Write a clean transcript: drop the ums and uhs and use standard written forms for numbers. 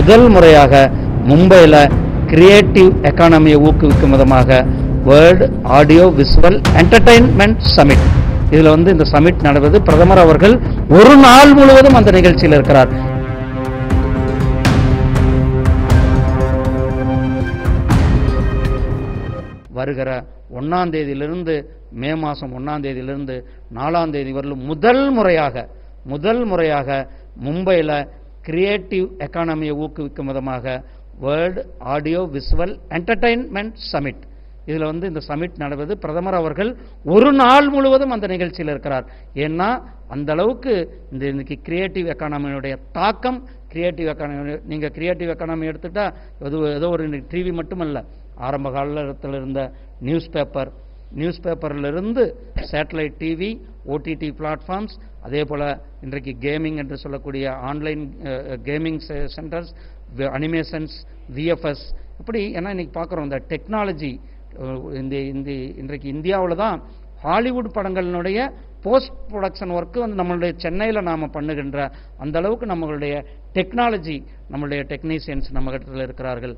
முதல் முறையாக மும்பையில் கிரியேட்டிவ் எக்கானமியை ஊக்குவிக்கும் விதமாக world audio visual entertainment summit, இதுல இந்த சமிட் நடவது பிரதமர் அவர்கள் ஒரு நாள் முழுவதும் அந்த நிகழ்ச்சியில் இருக்கிறார். வருகிற 1ஆம் தேதியிலிருந்து மே மாதம் 1ஆம் தேதியிலிருந்து 4ஆம் தேதி வரலும் முதல் முறையாக மும்பையில் கிரியேட்டிவ் எக்கானமியை ஊக்குவிக்கும் விதமாக world audio visual entertainment summit, இதுல இந்த சமிட் நடவது பிரதமர் அவர்கள் ஒரு நாள் முழுவதும் அந்த நிகழ்ச்சியில் இருக்கிறார். ஏன்னா அந்த அளவுக்கு இன்னைக்கு கிரியேட்டிவ் எக்கானமியுடைய தாக்கம், கிரியேட்டிவ் எக்கானமி, நீங்க கிரியேட்டிவ் எக்கானமி எடுத்துட்டா ஏதோ ஒரு டிவி மட்டுமல்ல, ஆரம்ப காலத்தில் இருந்த நியூஸ் பேப்பரிலிருந்து சேட்டலைட் டிவி, ஓடிடி பிளாட்ஃபார்ம்ஸ், அதே போல இன்றைக்கு கேமிங் என்று சொல்லக்கூடிய online gaming centres, animations, VFX, இப்படி ஏன்னா இன்னைக்கு பார்க்குறோம் இந்த டெக்னாலஜி. இன்றைக்கு இந்தியாவில் தான் ஹாலிவுட் படங்களினுடைய போஸ்ட் ப்ரொடக்ஷன் ஒர்க்கு நம்மளுடைய சென்னையில் நாம் பண்ணுகின்ற அந்த அளவுக்கு நம்மளுடைய டெக்னாலஜி, நம்மளுடைய டெக்னீஷியன்ஸ் நம்ம இடத்துல இருக்கிறார்கள்.